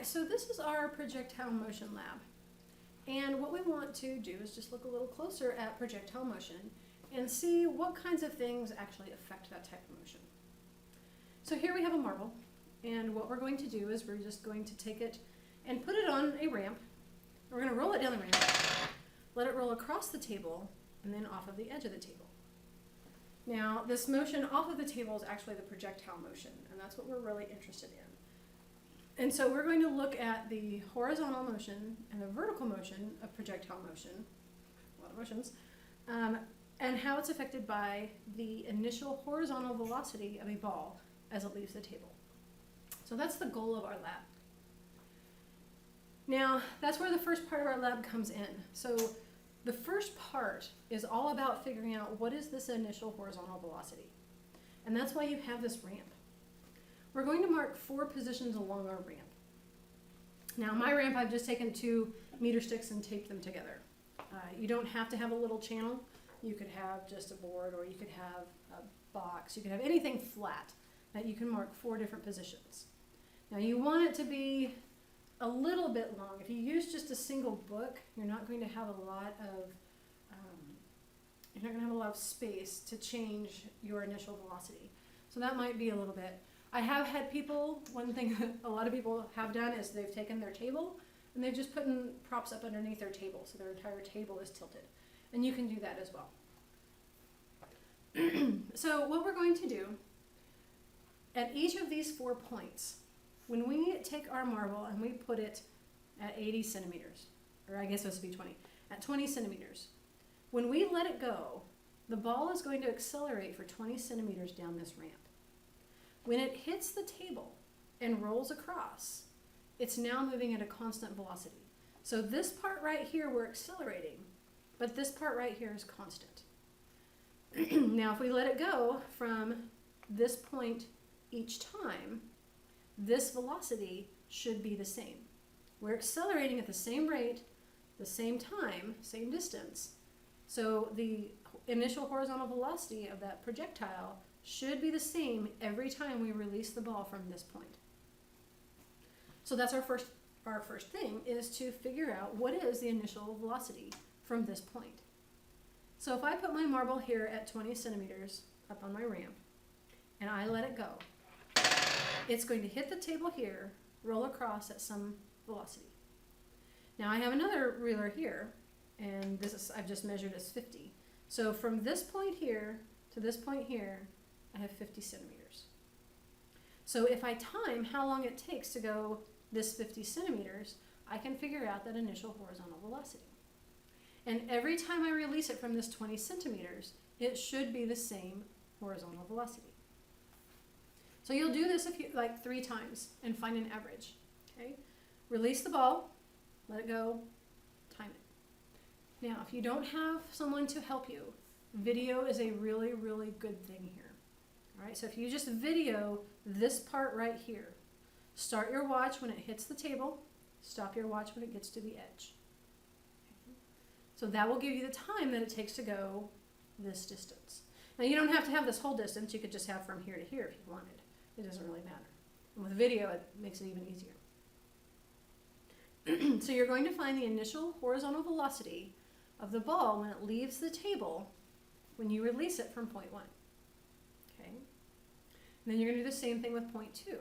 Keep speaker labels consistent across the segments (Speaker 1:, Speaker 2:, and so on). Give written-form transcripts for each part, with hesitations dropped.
Speaker 1: right, so this is our Projectile Motion Lab. And what we want to do is just look a little closer at projectile motion and see what kinds of things actually affect that type of motion. So here we have a marble, and what we're going to do is we're just going to take it and put it on a ramp. We're going to roll it down the ramp, let it roll across the table, and then off of the edge of the table. Now, this motion off of the table is actually the projectile motion, and that's what we're really interested in. And so we're going to look at the horizontal motion and the vertical motion of projectile motion, a lot of motions, and how it's affected by the initial horizontal velocity of a ball as it leaves the table. So that's the goal of our lab. Now, that's where the first part of our lab comes in. So the first part is all about figuring out what is this initial horizontal velocity. And that's why you have this ramp. We're going to mark 4 positions along our ramp. Now, my ramp, I've just taken 2 meter sticks and taped them together. You don't have to have a little channel. You could have just a board, or you could have a box. You could have anything flat that you can mark 4 different positions. Now, you want it to be a little bit long. If you use just a single book, you're not going to have a lot of space to change your initial velocity. So that might be a little bit. I have had people, one thing that a lot of people have done is they've taken their table and they've just put props up underneath their table, so their entire table is tilted. And you can do that as well. So what we're going to do, at each of these 4 points, when we take our marble and we put it at 80 centimeters, or I guess this would be 20, at 20 centimeters, when we let it go, the ball is going to accelerate for 20 centimeters down this ramp. When it hits the table and rolls across, it's now moving at a constant velocity. So this part right here, we're accelerating, but this part right here is constant. Now, if we let it go from this point each time, this velocity should be the same. We're accelerating at the same rate, the same time, same distance. So the initial horizontal velocity of that projectile should be the same every time we release the ball from this point. So that's our first thing, is to figure out what is the initial velocity from this point. So if I put my marble here at 20 centimeters up on my ramp, and I let it go, it's going to hit the table here, roll across at some velocity. Now I have another ruler here, and I've just measured as 50. So from this point here to this point here, I have 50 centimeters. So if I time how long it takes to go this 50 centimeters, I can figure out that initial horizontal velocity. And every time I release it from this 20 centimeters, it should be the same horizontal velocity. So you'll do this like 3 times and find an average. Okay? Release the ball, let it go, time it. Now, if you don't have someone to help you, video is a really, really good thing here. All right, so if you just video this part right here, start your watch when it hits the table, stop your watch when it gets to the edge. Okay. So that will give you the time that it takes to go this distance. Now, you don't have to have this whole distance. You could just have from here to here if you wanted. It doesn't really matter. And with video, it makes it even easier. So you're going to find the initial horizontal velocity of the ball when it leaves the table when you release it from point 1. Okay? And then you're going to do the same thing with point 2.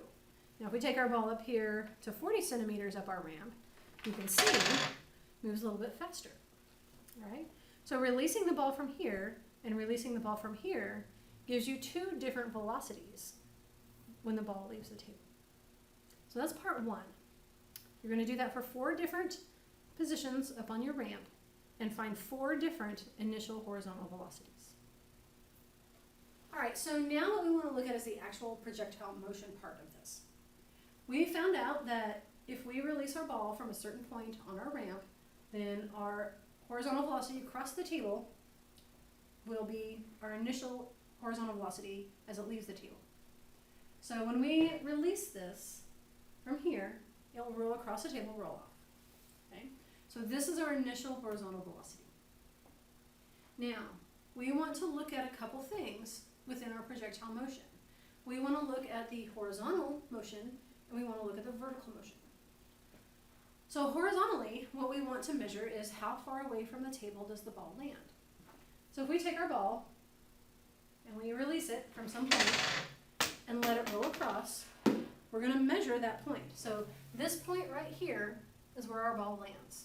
Speaker 1: Now if we take our ball up here to 40 centimeters up our ramp, you can see it moves a little bit faster. All right? So releasing the ball from here and releasing the ball from here gives you 2 different velocities when the ball leaves the table. So that's part 1. You're going to do that for 4 different positions up on your ramp and find 4 different initial horizontal velocities. All right, so now what we want to look at is the actual projectile motion part of this. We found out that if we release our ball from a certain point on our ramp, then our horizontal velocity across the table will be our initial horizontal velocity as it leaves the table. So when we release this from here, it will roll across the table, roll off. Okay? So this is our initial horizontal velocity. Now, we want to look at a couple things within our projectile motion. We want to look at the horizontal motion, and we want to look at the vertical motion. So horizontally, what we want to measure is how far away from the table does the ball land. So if we take our ball and we release it from some point and let it roll across, we're going to measure that point. So this point right here is where our ball lands.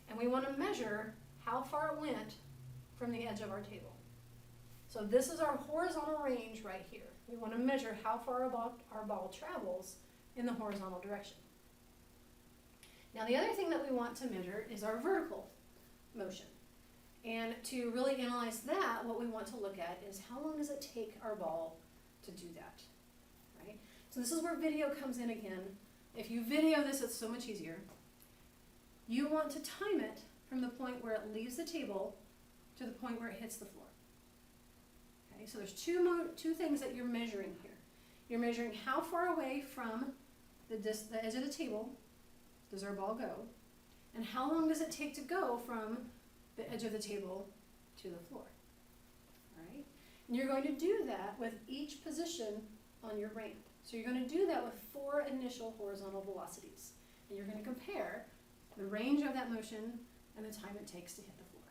Speaker 1: And we want to measure how far it went from the edge of our table. So this is our horizontal range right here. We want to measure how far our ball travels in the horizontal direction. Now the other thing that we want to measure is our vertical motion. And to really analyze that, what we want to look at is how long does it take our ball to do that, right? So this is where video comes in again. If you video this, it's so much easier. You want to time it from the point where it leaves the table to the point where it hits the floor. Okay, so there's two things that you're measuring here. You're measuring how far away from the edge of the table does our ball go, and how long does it take to go from the edge of the table to the floor. All right? And you're going to do that with each position on your ramp. So you're going to do that with 4 initial horizontal velocities. And you're going to compare the range of that motion and the time it takes to hit the floor.